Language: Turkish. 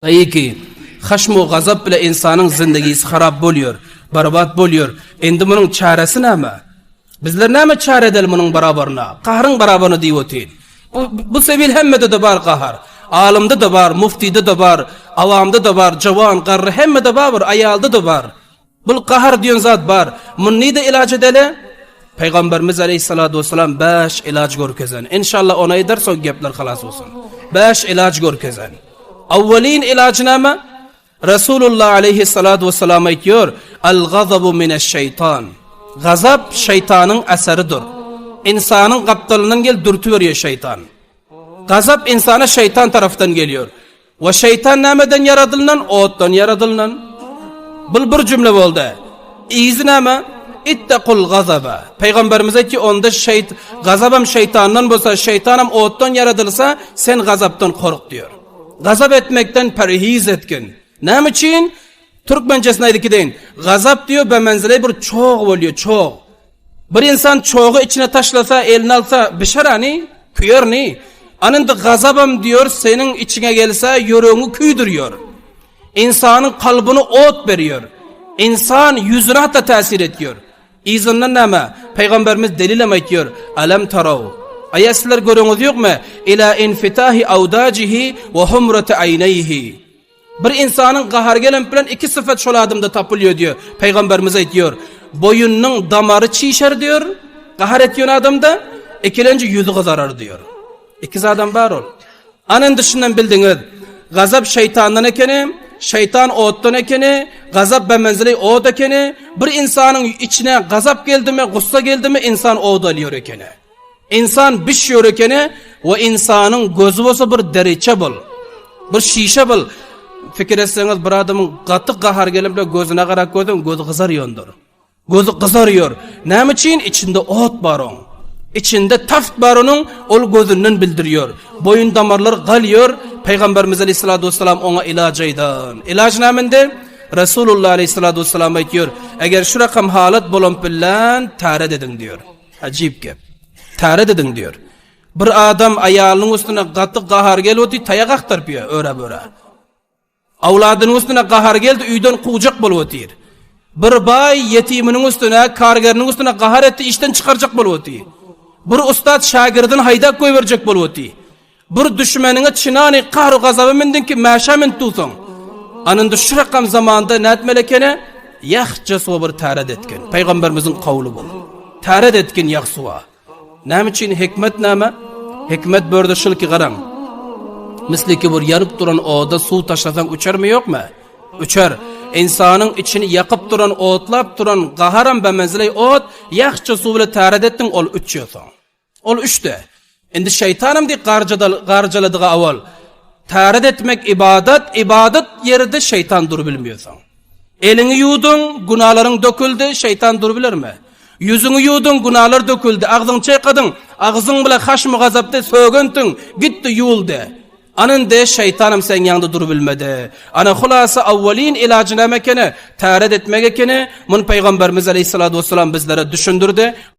ki haşm ve gazap bile insanın zindagisi harap boluyor, berbat boluyor. Endi bunun çaresi näme? Bizler näme çare edelim bunun barabarına? Qahrın barabarına diýip Bu sebil hemmede de bar qahar. Alimde de var, muftide de var, avamda da var, jawan, qarry hemmede var, ayalda da var. Bu qahar diýen zat bar. Munni de ilaç edele? Peygamberimiz aleyhissalatu vesselam 5 ilaç görkezen. İnşallah ona eder son gepler halas olsun. 5 ilaç görkezen. Awwalin ilacı näme? Resulullah aleyhissalatu vesselam aýtýar: "Al-gazabu mineş-şeytan." Gazap şeytanın eseridir. İnsanın kaptalından gel dürtüveriyor şeytan. Gazap insana şeytan taraftan geliyor. Ve şeytan nämeden yaradılan? Otdan yaradılan. Bu bir cümle oldu. İzi näme? İttekul gazaba. Peygamberimiz ki onda gazabam şeytandan bolsa, şeytanam otdan yaradılsa sen gazaptan kork diyor. Gazap etmekten perhiz etkin. Näme için? Türkmencesine aydık deyin. Gazap diyor be menzile bir çoğ oluyor, çoğ. Bir insan çoğu içine taşlasa, eline alsa bişarani, küyörni. Anında gazabam diyor senin içine gelse yüreğini küydürüyor. İnsanın kalbini ot veriyor. İnsan yüzüne hatta tesir ediyor. İzinden näme? Peygamberimiz delilem aytıyor. Alam tarav. Ayaslar görüňüz ýokmy? Ila infitahi awdajihi ve humrati aynayhi. Bir insanın qahar gelen bilen iki sıfat şol adamda tapılıyor diyor. Peygamberimiz aytıyor. Boyunun damarı çiğşer diyor. Qahar etýän adamda ikilenci yüzü kızarar diyor. İkiz adam bar ol. Anın dışından bildiňiz. Gazap şeytandan ekeni, şeytan otdan ekeni, gazap ben menzili ot ekeni. Bir insanın içine gazap geldi mi, gussa geldi mi insan ot alıyor ekeni. İnsan bişiyor ekeni ve insanın gözü olsa bir deriçe bul. Bir şişe bul. Fikir etseniz bir adamın katı kahar gelip de gözüne karak gördüm, gözü kızarıyordur. Gözü kızarıyor. Näme için? İçinde ot var onun. İçinde taft var onun, ol gözünden bildiriyor. Boyun damarları galıyor. Peygamberimiz aleyhissalatu vesselam ona ilacıydan. İlaç nämende? Resulullah aleyhissalatu vesselam aytıyor. Eğer şu rakam halat bolon bilen taret edin diyor. Acip gep. Taret edin diyor. Bir adam ayalının üstüne katı kahar geliyor, tayak aktarpıyor öre böyle. Avladının üstüne qahar geldi, üyden kucak boluyor. Bir bay yetiminin üstüne, kargerinin üstüne qahar etti, işten çıkaracak boluyor. Bir ustad şagirdin haydak koy verecek boluyor. Bir düşmanına çinani qahru gazabı mindin ki məşəmin tutun. Anında şu rakam zamanında nət melekene, yaxça suva bir taret etkin. Peygamberimizin kavlu bu. Taret etkin yax suva. Näme için hikmet näme? Hikmet börde şılki qaram. Misli ki bir yanıp duran oda su taşlasan uçar mı yok mu? Uçar. İnsanın içini yakıp duran, otlap duran, qaharan be menziley ot, yaxça su bile taret ettin, ol uçuyorsan. Ol uçtu. Indi şeytanım di qarcaladığı aval. Taret etmek ibadet, ibadet yerinde şeytan dur bilmiyorsan. Elini yudun, günahların döküldü, şeytan dur bilir mi? Yüzünü yudun, günahlar döküldü, ağzın çaykadın, ağzın bile haşmı gazaptı, sögüntün, gitti yuldu. Anın de şeytanım sen yanında dur bilmedi. Ana hulasa avvalin ilacı näme ekeni? Taret etmek ekeni. Mun Peygamberimiz aleyhissalatu vesselam bizlere düşündürdü.